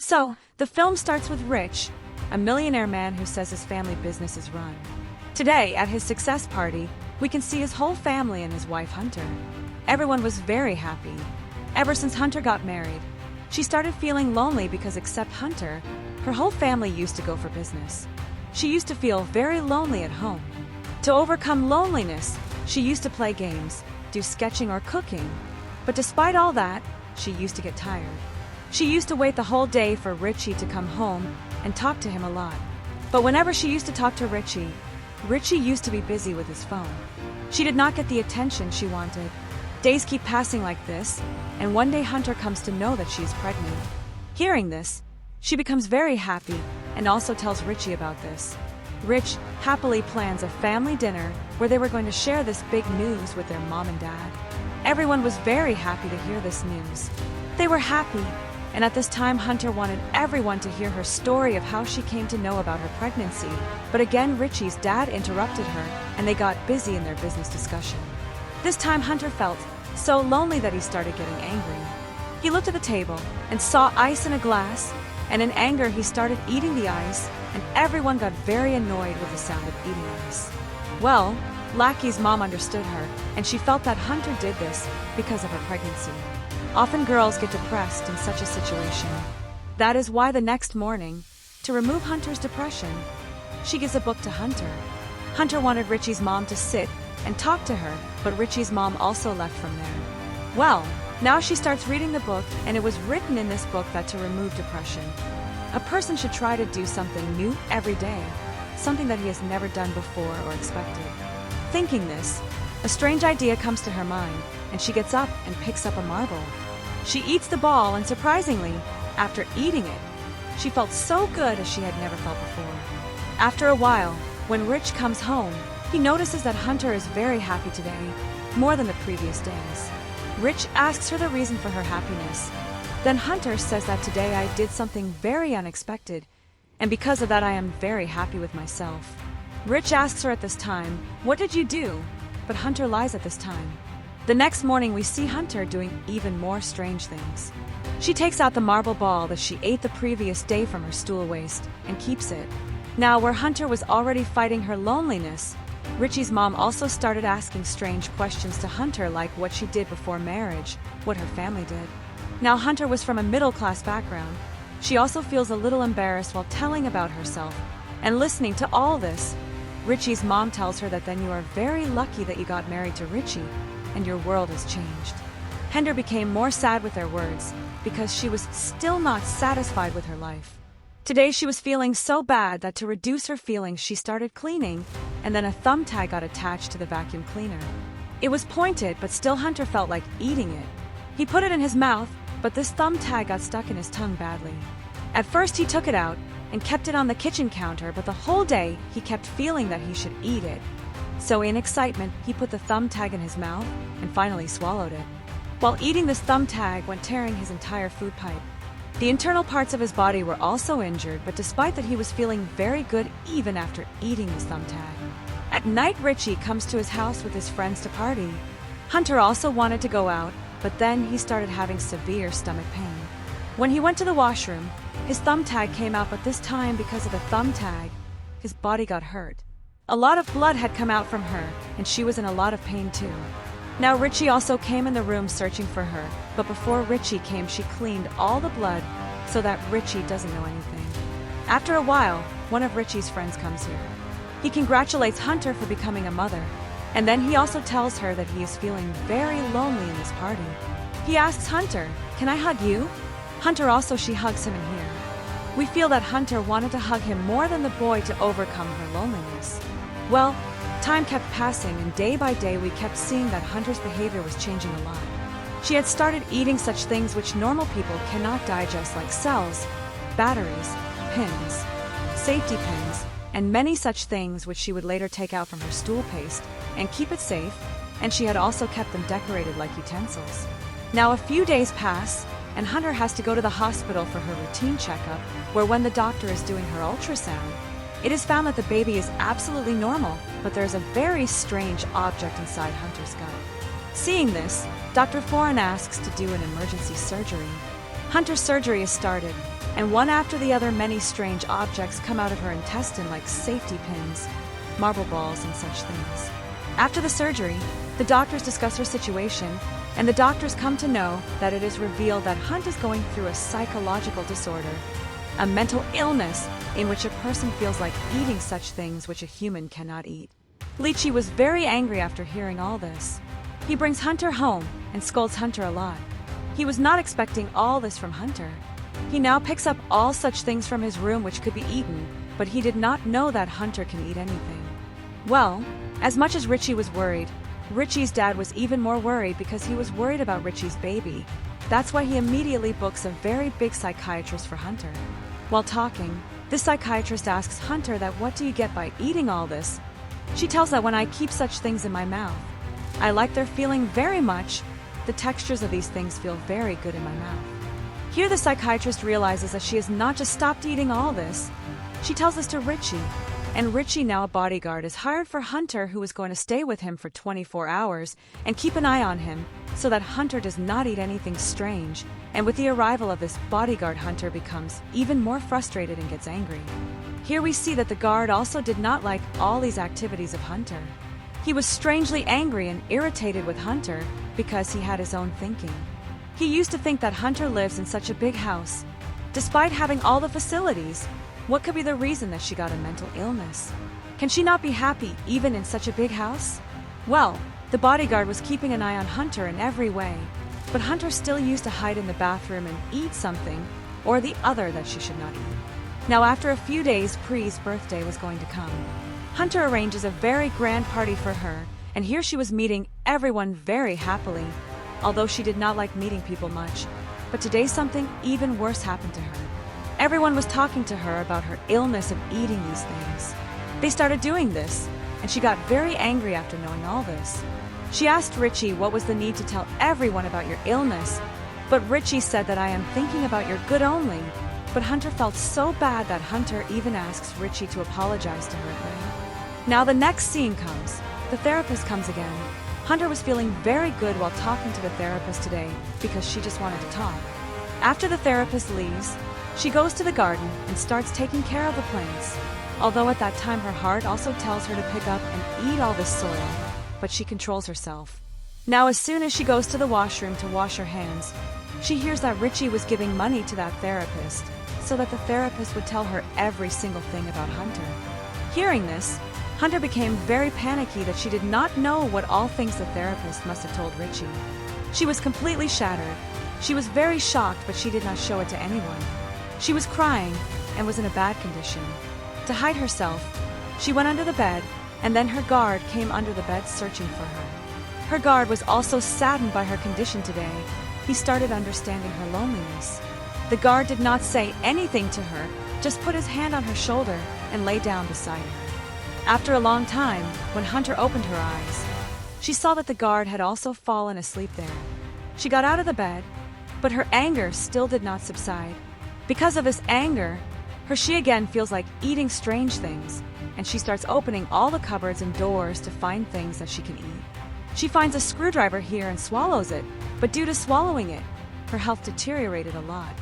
So, the film starts with Rich, a millionaire man who says his family business is run. Today, at his success party, we can see his whole family and his wife Hunter. Everyone was very happy. Ever since Hunter got married, she started feeling lonely because except Hunter, her whole family used to go for business. She used to feel very lonely at home. To overcome loneliness, she used to play games, do sketching or cooking. But despite all that, she used to get tired. She used to wait the whole day for Richie to come home and talk to him a lot. But whenever she used to talk to Richie, Richie used to be busy with his phone. She did not get the attention she wanted. Days keep passing like this, and one day Hunter comes to know that she is pregnant. Hearing this, she becomes very happy and also tells Richie about this. Rich happily plans a family dinner where they were going to share this big news with their mom and dad. Everyone was very happy to hear this news. They were happy, and at this time Hunter wanted everyone to hear her story of how she came to know about her pregnancy. But again, Richie's dad interrupted her, and they got busy in their business discussion. This time Hunter felt so lonely that he started getting angry. He looked at the table and saw ice in a glass, and in anger he started eating the ice, and everyone got very annoyed with the sound of eating ice. Well, Lackey's mom understood her, and she felt that Hunter did this because of her pregnancy. Often girls get depressed in such a situation. That is why the next morning, to remove Hunter's depression, she gives a book to Hunter. Hunter wanted Richie's mom to sit and talk to her, but Richie's mom also left from there. Well, now she starts reading the book, and it was written in this book that to remove depression, a person should try to do something new every day, something that he has never done before or expected. Thinking this, a strange idea comes to her mind, and she gets up and picks up a marble. She eats the ball, and surprisingly, after eating it, she felt so good as she had never felt before. After a while, when Rich comes home, he notices that Hunter is very happy today, more than the previous days. Rich asks her the reason for her happiness. Then Hunter says that today I did something very unexpected, and because of that I am very happy with myself. Rich asks her at this time, "What did you do?" But Hunter lies at this time. The next morning we see Hunter doing even more strange things. She takes out the marble ball that she ate the previous day from her stool waist and keeps it. Now, where Hunter was already fighting her loneliness, Richie's mom also started asking strange questions to Hunter, like what she did before marriage, what her family did. Now, Hunter was from a middle-class background. She also feels a little embarrassed while telling about herself. And listening to all this, Richie's mom tells her that then you are very lucky that you got married to Richie, and your world has changed. Hunter became more sad with their words, because she was still not satisfied with her life. Today she was feeling so bad that to reduce her feelings she started cleaning, and then a thumbtack got attached to the vacuum cleaner. It was pointed, but still Hunter felt like eating it. He put it in his mouth, but this thumbtack got stuck in his tongue badly. At first he took it out and kept it on the kitchen counter, but the whole day he kept feeling that he should eat it. So in excitement, he put the thumbtack in his mouth and finally swallowed it. While eating this thumbtack went tearing his entire food pipe. The internal parts of his body were also injured, but despite that he was feeling very good even after eating this thumbtack. At night, Richie comes to his house with his friends to party. Hunter also wanted to go out, but then he started having severe stomach pain. When he went to the washroom, his thumbtack came out, but this time because of the thumbtack, his body got hurt. A lot of blood had come out from her, and she was in a lot of pain too. Now Richie also came in the room searching for her, but before Richie came she cleaned all the blood so that Richie doesn't know anything. After a while, one of Richie's friends comes here. He congratulates Hunter for becoming a mother, and then he also tells her that he is feeling very lonely in this party. He asks Hunter, "Can I hug you?" Hunter also she hugs him in here. We feel that Hunter wanted to hug him more than the boy to overcome her loneliness. Well, time kept passing, and day by day we kept seeing that Hunter's behavior was changing a lot. She had started eating such things which normal people cannot digest, like cells, batteries, pins, safety pins, and many such things which she would later take out from her stool paste and keep it safe, and she had also kept them decorated like utensils. Now a few days pass, and Hunter has to go to the hospital for her routine checkup, where when the doctor is doing her ultrasound, it is found that the baby is absolutely normal, but there is a very strange object inside Hunter's gut. Seeing this, Dr. Foran asks to do an emergency surgery. Hunter's surgery is started, and one after the other many strange objects come out of her intestine like safety pins, marble balls, and such things. After the surgery, the doctors discuss her situation, and the doctors come to know that it is revealed that Hunt is going through a psychological disorder, a mental illness in which a person feels like eating such things which a human cannot eat. Leechy was very angry after hearing all this. He brings Hunter home and scolds Hunter a lot. He was not expecting all this from Hunter. He now picks up all such things from his room which could be eaten, but he did not know that Hunter can eat anything. Well, as much as Richie was worried, Richie's dad was even more worried because he was worried about Richie's baby. That's why he immediately books a very big psychiatrist for Hunter. While talking, this psychiatrist asks Hunter that what do you get by eating all this? She tells that when I keep such things in my mouth, I like their feeling very much. The textures of these things feel very good in my mouth. Here the psychiatrist realizes that she has not just stopped eating all this. She tells this to Richie, and Richie, now a bodyguard, is hired for Hunter, who is going to stay with him for 24 hours and keep an eye on him so that Hunter does not eat anything strange. And with the arrival of this bodyguard, Hunter becomes even more frustrated and gets angry. Here we see that the guard also did not like all these activities of Hunter. He was strangely angry and irritated with Hunter because he had his own thinking. He used to think that Hunter lives in such a big house. Despite having all the facilities, what could be the reason that she got a mental illness? Can she not be happy even in such a big house? Well, the bodyguard was keeping an eye on Hunter in every way, but Hunter still used to hide in the bathroom and eat something or the other that she should not eat. Now after a few days, Pree's birthday was going to come. Hunter arranges a very grand party for her, and here she was meeting everyone very happily, although she did not like meeting people much. But today something even worse happened to her. Everyone was talking to her about her illness of eating these things. They started doing this, and she got very angry after knowing all this. She asked Richie what was the need to tell everyone about your illness, but Richie said that I am thinking about your good only. But Hunter felt so bad that Hunter even asks Richie to apologize to her. Now the next scene comes. The therapist comes again. Hunter was feeling very good while talking to the therapist today because she just wanted to talk. After the therapist leaves, she goes to the garden and starts taking care of the plants. Although at that time her heart also tells her to pick up and eat all this soil, but she controls herself. Now as soon as she goes to the washroom to wash her hands, she hears that Richie was giving money to that therapist so that the therapist would tell her every single thing about Hunter. Hearing this, Hunter became very panicky that she did not know what all things the therapist must have told Richie. She was completely shattered. She was very shocked, but she did not show it to anyone. She was crying and was in a bad condition. To hide herself, she went under the bed, and then her guard came under the bed searching for her. Her guard was also saddened by her condition today. He started understanding her loneliness. The guard did not say anything to her, just put his hand on her shoulder and lay down beside her. After a long time, when Hunter opened her eyes, she saw that the guard had also fallen asleep there. She got out of the bed, but her anger still did not subside. Because of this anger, she again feels like eating strange things, and she starts opening all the cupboards and doors to find things that she can eat. She finds a screwdriver here and swallows it, but due to swallowing it, her health deteriorated a lot.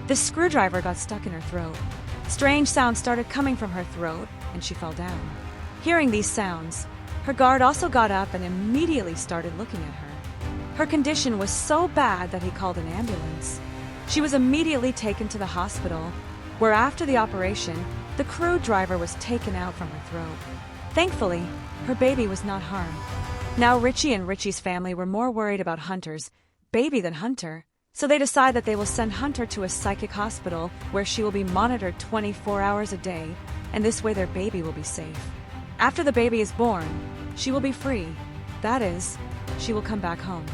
This screwdriver got stuck in her throat. Strange sounds started coming from her throat, and she fell down. Hearing these sounds, her guard also got up and immediately started looking at her. Her condition was so bad that he called an ambulance. She was immediately taken to the hospital, where after the operation, the crew driver was taken out from her throat. Thankfully, her baby was not harmed. Now Richie and Richie's family were more worried about Hunter's baby than Hunter, so they decide that they will send Hunter to a psychic hospital where she will be monitored 24 hours a day, and this way their baby will be safe. After the baby is born, she will be free. That is, she will come back home.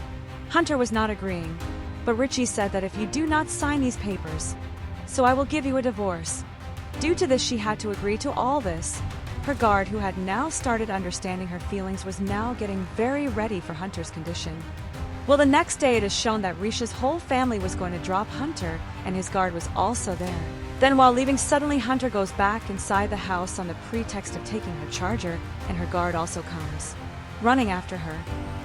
Hunter was not agreeing, but Richie said that if you do not sign these papers, so I will give you a divorce. Due to this, she had to agree to all this. Her guard, who had now started understanding her feelings, was now getting very ready for Hunter's condition. Well, the next day it is shown that Risha's whole family was going to drop Hunter, and his guard was also there. Then while leaving, suddenly Hunter goes back inside the house on the pretext of taking her charger, and her guard also comes, running after her.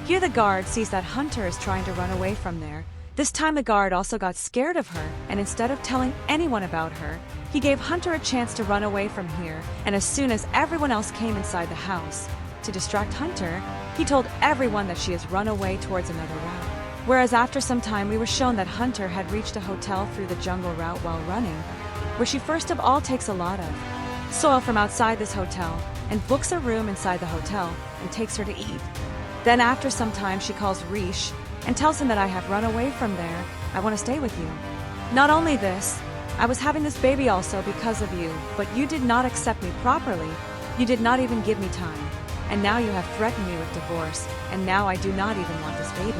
Here the guard sees that Hunter is trying to run away from there, This time the guard also got scared of her, and instead of telling anyone about her, he gave Hunter a chance to run away from here, and as soon as everyone else came inside the house, to distract Hunter, he told everyone that she has run away towards another route. Whereas after some time we were shown that Hunter had reached a hotel through the jungle route while running, where she first of all takes a lot of soil from outside this hotel and books a room inside the hotel and takes her to eat. Then after some time she calls Rish and tells him that I have run away from there, I want to stay with you. Not only this, I was having this baby also because of you, but you did not accept me properly, you did not even give me time, and now you have threatened me with divorce, and now I do not even want this baby.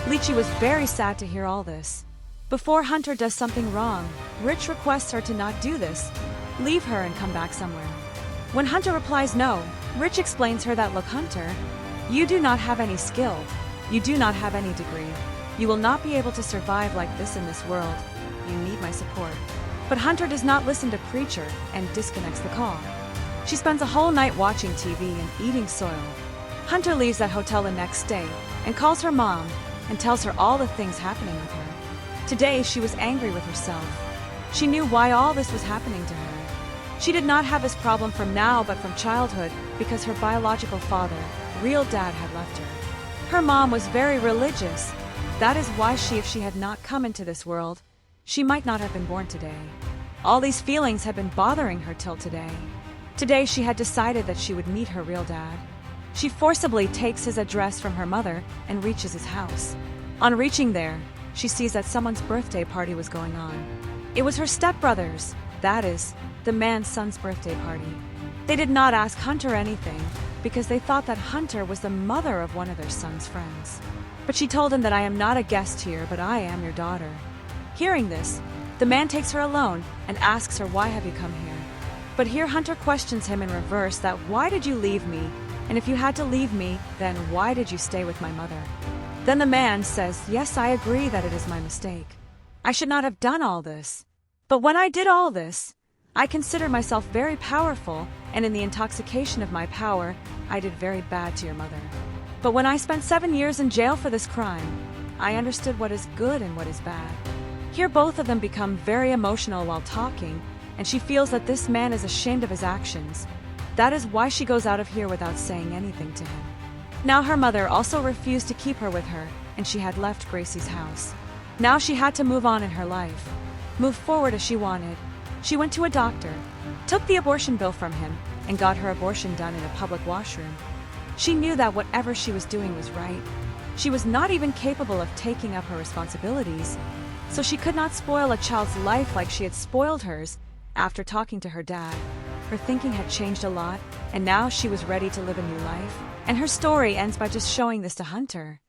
Lychee was very sad to hear all this. Before Hunter does something wrong, Rich requests her to not do this, leave her and come back somewhere. When Hunter replies no, Rich explains her that look Hunter, you do not have any skill, you do not have any degree, you will not be able to survive like this in this world, you need my support. But Hunter does not listen to Preacher and disconnects the call. She spends a whole night watching TV and eating soil. Hunter leaves that hotel the next day and calls her mom and tells her all the things happening with her. Today she was angry with herself. She knew why all this was happening to her. She did not have this problem from now but from childhood because her biological father, real dad, had left her. Her mom was very religious. That is why if she had not come into this world, she might not have been born today. All these feelings had been bothering her till today. Today she had decided that she would meet her real dad. She forcibly takes his address from her mother and reaches his house. On reaching there, she sees that someone's birthday party was going on. It was her stepbrother's, that is, the man's son's birthday party. They did not ask Hunter anything because they thought that Hunter was the mother of one of their son's friends. But she told him that I am not a guest here, but I am your daughter. Hearing this, the man takes her alone and asks her, why have you come here? But here Hunter questions him in reverse that why did you leave me? And if you had to leave me, then why did you stay with my mother? Then the man says, yes, I agree that it is my mistake. I should not have done all this. But when I did all this, I considered myself very powerful, and in the intoxication of my power, I did very bad to your mother. But when I spent 7 years in jail for this crime, I understood what is good and what is bad. Here both of them become very emotional while talking, and she feels that this man is ashamed of his actions. That is why she goes out of here without saying anything to him. Now her mother also refused to keep her with her, and she had left Gracie's house. Now she had to move on in her life, move forward as she wanted. She went to a doctor, took the abortion bill from him, and got her abortion done in a public washroom. She knew that whatever she was doing was right. She was not even capable of taking up her responsibilities, so she could not spoil a child's life like she had spoiled hers. After talking to her dad, her thinking had changed a lot, and now she was ready to live a new life. And her story ends by just showing this to Hunter.